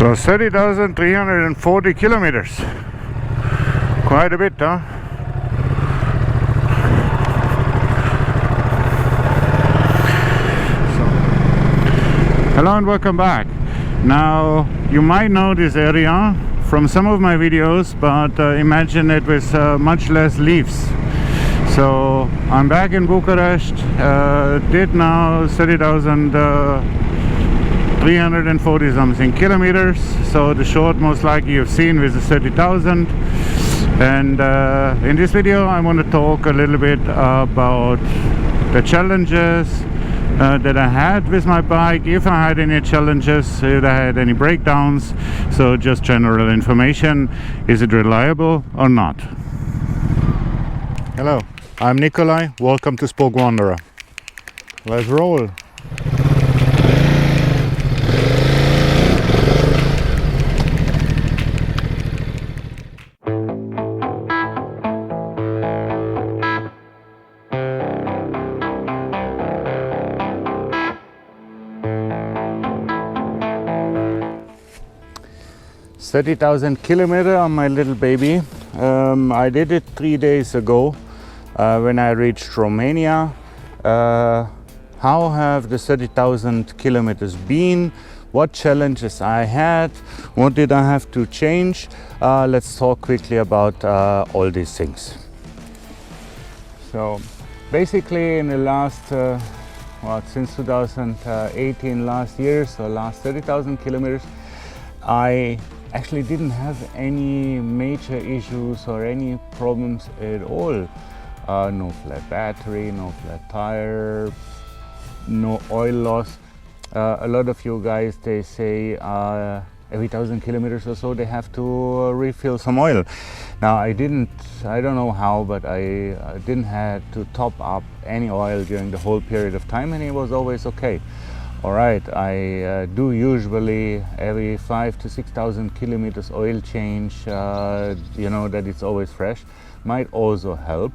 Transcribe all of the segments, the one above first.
So 30,340 kilometers. Quite a bit, huh? Hello and welcome back. Now you might know this area from some of my videos, but imagine it with much less leaves. So I'm back in Bucharest, did now 30,340 something kilometers. So the short most likely you've seen with the 30,000. And in this video I want to talk a little bit about the challenges that I had with my bike, if I had any challenges, if I had any breakdowns. So just general information. Is it reliable or not? Hello, I'm Nicolai. Welcome to Spoke Wanderer. Let's roll. $30,000 kilometers on my little baby. I did it 3 days ago when I reached Romania. How have the 30,000 kilometers been? What challenges I had? What did I have to change? Let's talk quickly about all these things. So basically in the last, since 2018, last year, so last 30,000 kilometers, I actually didn't have any major issues or any problems at all. No flat battery, no flat tire, no oil loss. A lot of you guys, they say every 1,000 kilometers or so they have to refill some oil. Now I don't know how, but I didn't have to top up any oil during the whole period of time, and it was always okay. Alright, I do usually every 5,000 to 6,000 kilometers oil change, you know that it's always fresh, might also help.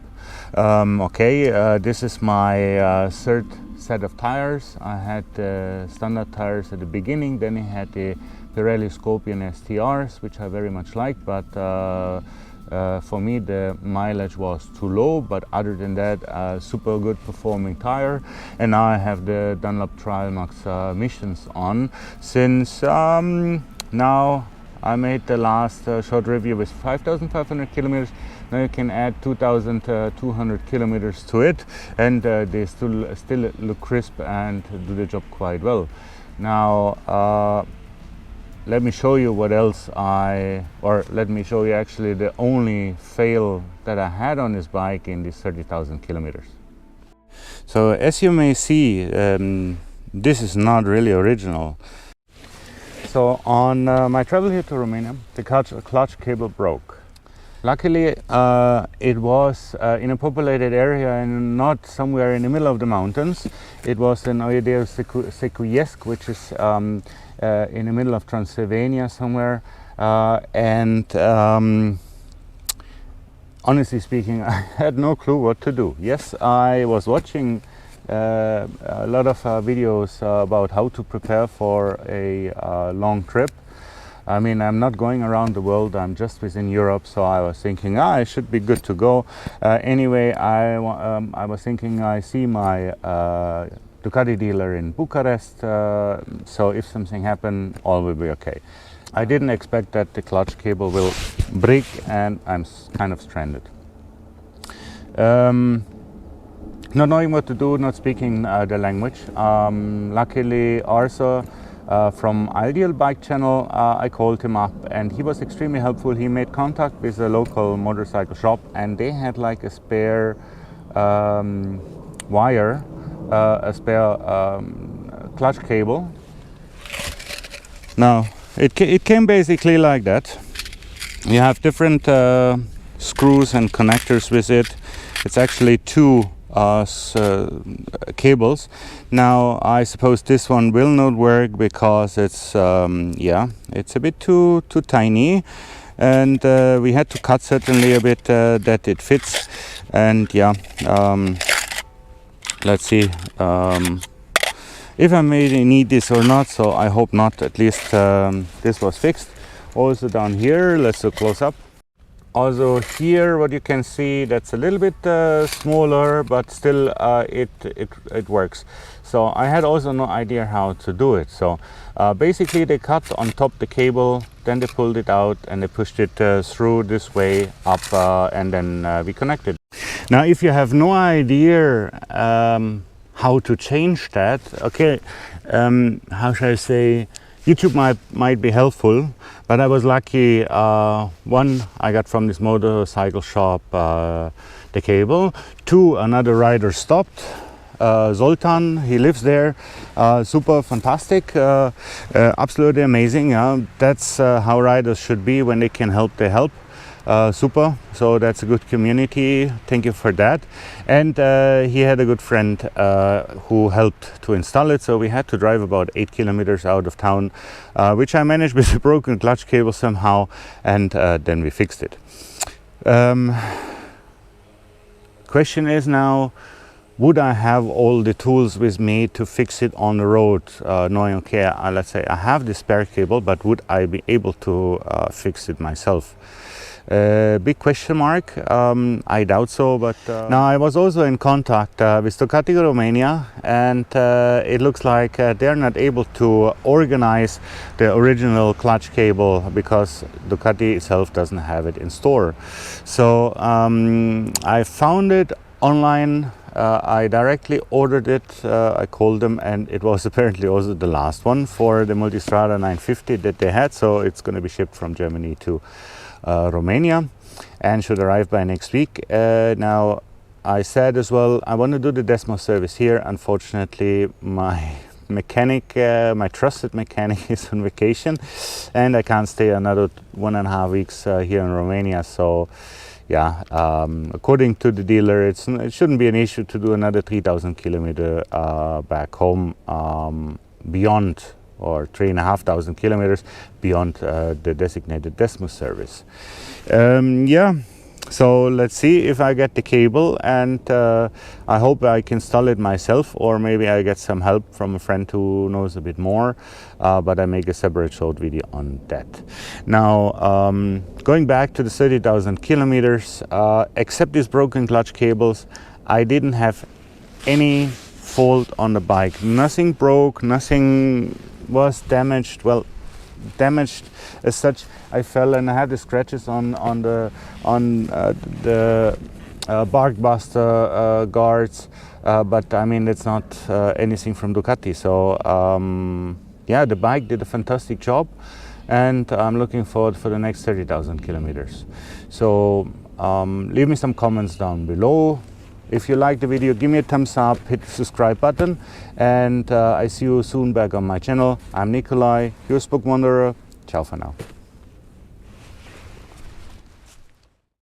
This is my third set of tires. I had standard tires at the beginning, then I had the Pirelli Scorpion STRs, which I very much like, but for me the mileage was too low, but other than that, super good performing tire. And now I have the Dunlop Trial Max missions on since now I made the last short review with 5,500 kilometers. Now you can add 2,200 kilometers to it, and they still look crisp and do the job quite well. Now let me show you what else let me show you actually the only fail that I had on this bike in these 30,000 kilometers. So as you may see, this is not really original. So on my travel here to Romania, the clutch cable broke. Luckily it was in a populated area and not somewhere in the middle of the mountains. It was in Oideul Secuiesc, which is in the middle of Transylvania somewhere, honestly speaking, I had no clue what to do. Yes, I was watching a lot of videos about how to prepare for a long trip. I mean, I'm not going around the world, I'm just within Europe, so I was thinking, I should be good to go. Anyway, I was thinking, I see my Ducati dealer in Bucharest, so if something happens, all will be okay. I didn't expect that the clutch cable will break and I'm kind of stranded. Not knowing what to do, not speaking the language. Luckily Arthur from Ideal Bike Channel, I called him up and he was extremely helpful. He made contact with a local motorcycle shop and they had like a spare wire, a spare clutch cable. Now it came basically like that. You have different screws and connectors with it. It's actually two cables. Now I suppose this one will not work because it's it's a bit too tiny, and we had to cut certainly a bit that it fits. And let's see, if I may need this or not, so I hope not. At least this was fixed. Also down here, let's look close up. Also here, what you can see, that's a little bit smaller, but still it works. So I had also no idea how to do it. So basically they cut on top the cable, then they pulled it out and they pushed it through this way up, and then we connected. Now if you have no idea how to change that, okay, how should I say, YouTube might be helpful, but I was lucky. One, I got from this motorcycle shop the cable. Two, another rider stopped. Zoltan, he lives there. Super fantastic, absolutely amazing. That's how riders should be. When they can help, they help. Super, so that's a good community. Thank you for that. And he had a good friend who helped to install it, so we had to drive about 8 kilometers out of town, which I managed with a broken clutch cable somehow, and then we fixed it. Question is now, would I have all the tools with me to fix it on the road, knowing, okay, let's say I have the spare cable, but would I be able to fix it myself? Big question mark. I doubt so, but now I was also in contact with Ducati Romania, and it looks like they're not able to organize the original clutch cable because Ducati itself doesn't have it in store. So I found it online. I directly ordered it. I called them, and it was apparently also the last one for the Multistrada 950 that they had, so it's going to be shipped from Germany to Romania and should arrive by next week. Now I said as well, I want to do the Desmo service here. Unfortunately, my mechanic, my trusted mechanic, is on vacation, and I can't stay another 1.5 weeks here in Romania. So yeah, according to the dealer, it shouldn't be an issue to do another 3,000 kilometers back home, beyond, or 3,500 kilometers beyond the designated Desmo service. Yeah, so let's see if I get the cable, and I hope I can install it myself, or maybe I get some help from a friend who knows a bit more, but I make a separate short video on that. Now, going back to the 30,000 kilometers, except these broken clutch cables, I didn't have any fault on the bike. Nothing broke, nothing was damaged. Well, damaged as such, I fell and I had the scratches on the bark buster guards, but I mean, it's not anything from Ducati. So yeah, the bike did a fantastic job, and I'm looking forward for the next 30,000 kilometers. So leave me some comments down below. If you like the video, give me a thumbs up, hit the subscribe button, and I see you soon back on my channel. I'm Nicolai, your spokewanderer. Ciao for now.